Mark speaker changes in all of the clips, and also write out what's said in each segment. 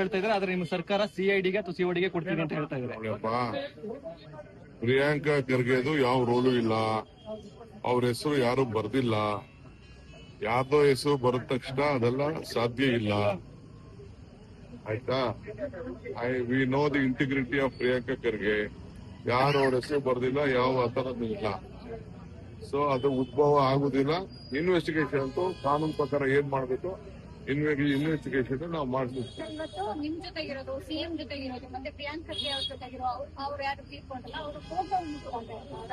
Speaker 1: ಹೇಳ್ತಾ ಇದ್ದಾರೆ, ಆದ್ರೆ ನಿಮ್ಮ ಸರ್ಕಾರ ಸಿಐಡಿಗೆ ಅಥವಾ ಸಿಒಡಿಗೆ ಕೊಡ್ತೀವಿ ಅಂತ ಹೇಳ್ತಾ ಇದ್ದಾರೆ.
Speaker 2: ಪ್ರಿಯಾಂಕಾ ಖರ್ಗೆದು ಯಾವ ರೋಲು ಇಲ್ಲ, ಅವ್ರ ಹೆಸರು ಯಾರು ಬರ್ದಿಲ್ಲ. ಯಾರ್ದೋ ಹೆಸರು ಬರದ ತಕ್ಷಣ ಅದೆಲ್ಲ ಸಾಧ್ಯ ಇಲ್ಲ, ಆಯ್ತಾ. We know the integrity of Priyanka Kharge. ಯಾರು ಅವ್ರ ಹೆಸರು ಬರ್ದಿಲ್ಲ, ಯಾವ ಆತರದ್ದು ಇಲ್ಲ. ಸೊ ಅದು ಉದ್ಭವ ಆಗುದಿಲ್ಲ. ಇನ್ವೆಸ್ಟಿಗೇಷನ್ ಅಂತೂ ಕಾನೂನು ಪ್ರಕಾರ ಏನ್ ಮಾಡ್ಬೇಕು, ಇನ್ವೆಸ್ಟಿಗೇಷನ್ ನಾವು ಮಾಡ್ತೀವಿ.
Speaker 3: ನಿಮ್ ಜೊತೆಗಿರೋದು, ಸಿಎಂ ಜೊತೆಗಿರೋದು, ಮತ್ತೆ ಪ್ರಿಯಾಂಕ್ ಖರ್ಗೆ ಅವ್ರ ಜೊತೆಗಿರೋ ಅವ್ರು ಯಾರು ತೀರ್ಕೊಂಡಲ್ಲ, ಅವರು ಫೋಟೋ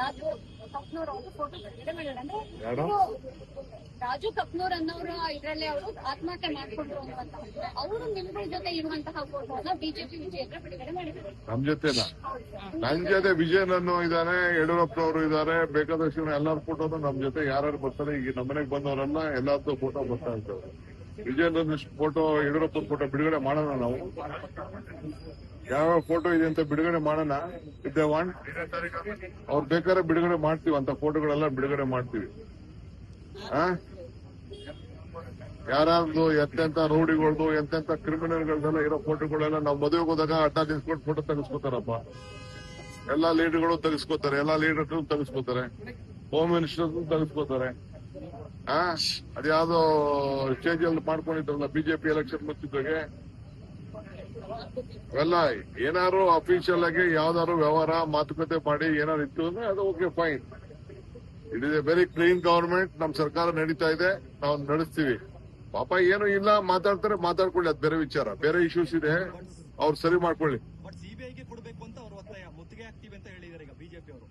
Speaker 3: ರಾಜು ಕಪ್ನೂರ್ ಅವರು ಫೋಟೋ ಬಿಡುಗಡೆ ಮಾಡಿದ್ರು. ಅಂದ್ರೆ ರಾಜು ಕಪ್ನೂರ್ ಅನ್ನೋರು ಇದ್ರಲ್ಲಿ ಅವರು ಆತ್ಮಹತ್ಯೆ ಮಾಡ್ಕೊಂಡ್ರು ಅಂತ ಅವರು ನಿಮ್ಗಳ ಜೊತೆ ಇರುವಂತಹ ಫೋಟೋನ ಬಿಜೆಪಿ ವಿಜಯೇಂದ್ರ ಬಿಡುಗಡೆ ಮಾಡಿದ್ರು.
Speaker 2: ನಮ್ ಜೊತೆನ ನನ್ ಜೊತೆ ವಿಜಯನನ್ನು ಇದಾರೆ, ಯಡಿಯೂರಪ್ಪನವರು ಇದಾರೆ, ಬೇಕಾದಷ್ಟು ಎಲ್ಲಾರ ಫೋಟೋನು ನಮ್ ಜೊತೆ ಯಾರ್ಯಾರು ಬರ್ತಾರೆ. ಈಗ ನಮ್ಮನೆಗೆ ಬಂದವರೆಲ್ಲ ಎಲ್ಲಾರ್ದು ಫೋಟೋ ಬರ್ತಾ ಇರ್ತವೆ. ವಿಜಯನನ್ನ ಫೋಟೋ, ಯಡಿಯೂರಪ್ಪನ ಫೋಟೋ ಬಿಡುಗಡೆ ಮಾಡೋಣ. ನಾವು ಯಾವ ಫೋಟೋ ಇದೆ ಅಂತ ಬಿಡುಗಡೆ ಮಾಡೋಣ. ಇದ್ದೇ ವಾಂಟ್ ಅವ್ರು ಬೇಕಾದ್ರೆ ಬಿಡುಗಡೆ ಮಾಡ್ತೀವಿ, ಅಂತ ಫೋಟೋಗಳೆಲ್ಲ ಬಿಡುಗಡೆ ಮಾಡ್ತೀವಿ. ಯಾರಾದ್ರು ಎಂತೆಂತ ರೌಡಿಗಳದು, ಎಂತೆಂತ ಕ್ರಿಮಿನಲ್ಗಳದೆಲ್ಲ ಇರೋ ಫೋಟೋಗಳೆಲ್ಲ ನಾವು ಮದುವೆಗೆ ಹೋದಾಗ ಅಡ್ಡ ನಿಲ್ಸ್ಕೊಂಡು ಫೋಟೋ ತೆಗೆಸ್ಕೊತಾರಪ್ಪ. ಎಲ್ಲಾ ಲೀಡರ್ಗಳು ತೆಗೆಸ್ಕೊತಾರೆ, ಎಲ್ಲಾ ಲೀಡರ್ ತೆಗೆಸ್ಕೊತಾರೆ, ಹೋಮ್ ಮಿನಿಸ್ಟರ್ ತೆಗೆಸ್ಕೊತಾರೆ. ಅದ್ಯಾವ್ದೋ ಸ್ಟೇಜ್ ಅಲ್ಲಿ ಮಾಡ್ಕೊಂಡಿದ್ರಲ್ಲ ಬಿಜೆಪಿ ಎಲೆಕ್ಷನ್ ಮುಚ್ಚಿದ್ದಾಗೆ. ಎಲ್ಲ ಏನಾದ್ರು ಅಫಿಷಿಯಲ್ ಆಗಿ ಯಾವ್ದಾದ್ರು ವ್ಯವಹಾರ ಮಾತುಕತೆ ಮಾಡಿ ಏನಾದ್ರು ಇತ್ತು ಅಂದ್ರೆ ಅದು okay, fine. It is A very clean government. ನಮ್ ಸರ್ಕಾರ ನಡೀತಾ ಇದೆ, ನಾವು ನಡೆಸ್ತೀವಿ. ಪಾಪ ಏನು ಇಲ್ಲ, ಮಾತಾಡ್ತಾರೆ, ಮಾತಾಡ್ಕೊಳ್ಳಿ, ಅದು ಬೇರೆ ವಿಚಾರ. ಬೇರೆ ಇಶ್ಯೂಸ್ ಇದೆ, ಅವ್ರು ಸರಿ ಮಾಡ್ಕೊಳ್ಳಿ.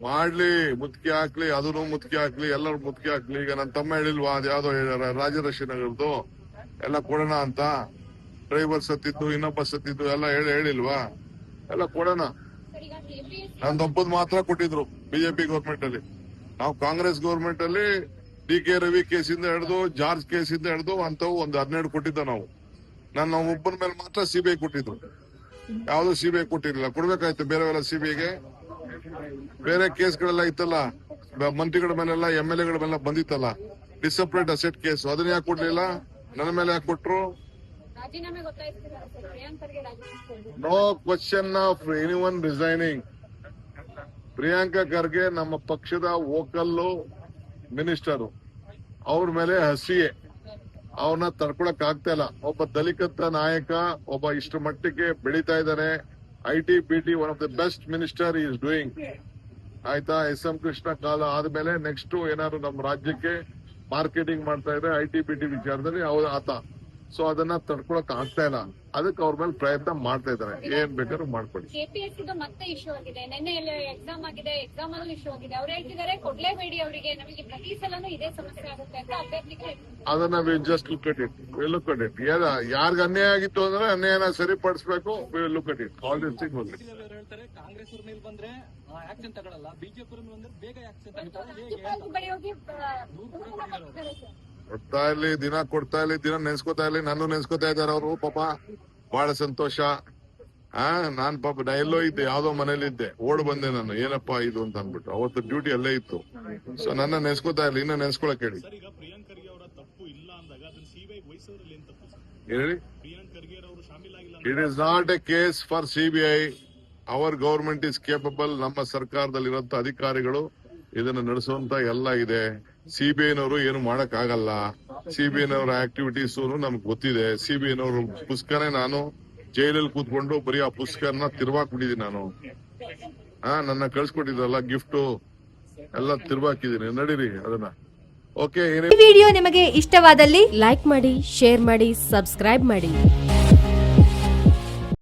Speaker 2: ಮಾಡ್ಲಿ, ಮುತ್ತಿಗೆ ಹಾಕ್ಲಿ, ಅದನ್ನು ಮುತ್ತಿಗೆ ಹಾಕ್ಲಿ, ಎಲ್ಲರೂ ಮುತ್ತಿಗೆ ಹಾಕ್ಲಿ. ಈಗ ನನ್ನ ತಮ್ಮ ಹೇಳಿಲ್ವಾ, ಅದ್ಯಾವ್ದೋ ರಾಜರಾಜೇಶ್ವರಿನಗರದ್ದು ಎಲ್ಲ ಕೊಡೋಣ ಅಂತ. ಡ್ರೈವರ್ ಸತ್ತಿದ್ದು, ಇನ್ನೊಬ್ಬ ಸತ್ತಿದ್ದು ಎಲ್ಲ ಹೇಳಿಲ್ವಾ, ಎಲ್ಲ ಕೊಡೋಣ. ನಂದೊಬ್ಬದ್ ಮಾತ್ರ ಕೊಟ್ಟಿದ್ರು ಬಿಜೆಪಿ ಗವರ್ಮೆಂಟ್ ಅಲ್ಲಿ. ನಾವು ಕಾಂಗ್ರೆಸ್ ಗವರ್ಮೆಂಟ್ ಅಲ್ಲಿ ಡಿ.ಕೆ. ರವಿ ಕೇಸಿಂದ ಹಿಡಿದು, ಜಾರ್ಜ್ ಕೇಸಿಂದ ಹಿಡಿದು ಅಂತವು ಒಂದು 12 ಕೊಟ್ಟಿದ್ದ ನಾವು. ನನ್ನ ಒಬ್ಬನ ಮೇಲೆ ಮಾತ್ರ ಸಿಬಿಐ ಕೊಟ್ಟಿದ್ರು, ಯಾವ್ದು ಸಿಬಿಐ ಕೊಟ್ಟಿರಲಿಲ್ಲ. ಕೊಡ್ಬೇಕಾಯ್ತು ಬೇರೆವೆಲ್ಲ ಸಿಬಿಐಗೆ. ಬೇರೆ ಕೇಸ್ಗಳೆಲ್ಲ ಇತ್ತಲ್ಲ, ಮಂತ್ರಿಗಳ ಮೇಲೆಲ್ಲ, MLA ಗಳ ಮೇಲೆ ಬಂದಿತ್ತಲ್ಲ, ಡಿಸಪ್ರೇಟ್ ಅಸೆಟ್ ಕೇಸ್, ಅದನ್ನ ಯಾಕೆ ಕೊಡ್ಲಿಲ್ಲ? ನನ್ನ ಮೇಲೆ ಯಾಕೆ ಕೊಟ್ರು? No question of anyone resigning. Priyanka Kharge ನಮ್ಮ ಪಕ್ಷದ ವೋಕಲ್ಲು ಮಿನಿಸ್ಟರು, ಅವ್ರ ಮೇಲೆ ಹಸಿಯೇ, ಅವ್ರನ್ನ ತಡ್ಕೊಳಕ್ ಆಗ್ತಾ ಇಲ್ಲ. ಒಬ್ಬ ದಲಿತ ನಾಯಕ, ಒಬ್ಬ ಇಷ್ಟು ಮಟ್ಟಿಗೆ ಬೆಳೀತಾ ಇದ್ದಾನೆ. IT-BT one of the best minister is doing, ಆಯ್ತಾ. SM ಕೃಷ್ಣ ಕಾಲ ಆದ್ಮೇಲೆ ನೆಕ್ಸ್ಟ್ ಏನಾದ್ರು ನಮ್ಮ ರಾಜ್ಯಕ್ಕೆ ಮಾರ್ಕೆಟಿಂಗ್ ಮಾಡ್ತಾ ಇದ್ರೆ IT-BT ವಿಚಾರದಲ್ಲಿ ಆತ. ಸೊ ಅದನ್ನ ತಡ್ಕೊಳಕ್ ಆಗ್ತಾ ಇಲ್ಲ, ಅದಕ್ಕೆ ಅವ್ರ ಮೇಲೆ ಪ್ರಯತ್ನ ಮಾಡ್ತಾ ಇದ್ದಾರೆ. ಏನ್ ಬೇಕಾದ್ರೂ ಮಾಡ್ಕೊಳ್ಳಿ.
Speaker 3: KPSC ಮತ್ತೆ ಇಶ್ಯೂ ಆಗಿದೆ, ನಿನ್ನೆ ಎಕ್ಸಾಮ್ ಆಗಿದೆ, ಎಕ್ಸಾಮ್ ಅಲ್ಲೂ ಇಶ್ಯೂ ಆಗಿದೆ. ಅವ್ರು ಹೇಳ್ತಿದ್ದಾರೆ ಕೊಡ್ಲೇಬೇಡಿ ಅವರಿಗೆ, ನಮಗೆ ಪ್ರತಿ ಸಲನೂ ಇದೇ ಸಮಸ್ಯೆ ಆಗುತ್ತೆ ಅಂತ ಅಭ್ಯರ್ಥಿಗಳು.
Speaker 2: ಅದನ್ನ ಜಸ್ಟ್ ಲುಕ್ ಅಟ್ ಇಟ್. ಯಾರ್ಗ ಅನ್ಯಾಯ ಆಗಿತ್ತು ಅಂದ್ರೆ ಅನ್ಯಾಯನ ಸರಿಪಡಿಸಬೇಕು. Look at it. All this thing only.
Speaker 1: Congress ಮೇಲೆ ಬಂದ್ರೆ ಆಕ್ಷನ್ ತಗೊಳ್ಳಲ್ಲ, ಬಿಜೆಪಿ ಬಂದ್ರೆ ಬೇಗ ಆಕ್ಷನ್
Speaker 2: ಕೊಡ್ತಾ ಇರ್ಲಿ, ದಿನ ಕೊಡ್ತಾ ಇರ್ಲಿ, ದಿನ ನೆನ್ಸ್ಕೊತಾ ಇರ್ಲಿ. ನಾನು ನೆನ್ಸ್ಕೊತಾ ಇದ್ದಾರೆ ಅವರು, ಪಾಪ ಬಹಳ ಸಂತೋಷ. ನಾನ್ ಪಾಪ ಎಲ್ಲೋ ಇದ್ದೆ, ಯಾವ್ದೋ ಮನೇಲಿ ಇದ್ದೆ, ಓಡ್ ಬಂದೆ ನಾನು, ಏನಪ್ಪಾ ಇದು ಅಂತ ಅಂದ್ಬಿಟ್ಟು. ಅವತ್ತು ಡ್ಯೂಟಿ ಅಲ್ಲೇ ಇತ್ತು. ಸೊ ನನ್ನ ನೆನ್ಸ್ಕೊತಾ ಇರ್ಲಿ, ಇನ್ನ ನೆನ್ಸ್ಕೊಳಕ್ ಹೇಳಿ. ಹೇಳಿ, it is not a case for CBI. Our government is capable. ನಮ್ಮ ಸರ್ಕಾರದಲ್ಲಿರುವಂತ ಅಧಿಕಾರಿಗಳು ಇದನ್ನ ನಡೆಸುವಂತ ಎಲ್ಲ ಇದೆ. CBIನವರು ಏನು ಮಾಡಕ್ ಆಗಲ್ಲ. CBIನವರ ಆಕ್ಟಿವಿಟೀಸ್ ನಮ್ಗೆ ಗೊತ್ತಿದೆ. CBIನವರು ಪುಸ್ತಕನೇ ನಾನು ಜೈಲಲ್ಲಿ ಕೂತ್ಕೊಂಡು ಬರೀ ಆ ಪುಸ್ತಕನ ತಿರ್ವಾಕ್ಬಿಟ್ಟಿದೀನಿ ನಾನು. ನನ್ನ ಕಳ್ಸಿಕೊಟ್ಟಿದ್ರಲ್ಲ ಗಿಫ್ಟ್ ಎಲ್ಲ ತಿರ್ವಾಕಿದೀನಿ, ನಡೀರಿ ಅದನ್ನ. ಓಕೆ.
Speaker 4: ಈ ವಿಡಿಯೋ ನಿಮಗೆ ಇಷ್ಟವಾದಲ್ಲಿ ಲೈಕ್ ಮಾಡಿ, ಶೇರ್ ಮಾಡಿ, ಸಬ್ಸ್ಕ್ರೈಬ್ ಮಾಡಿ.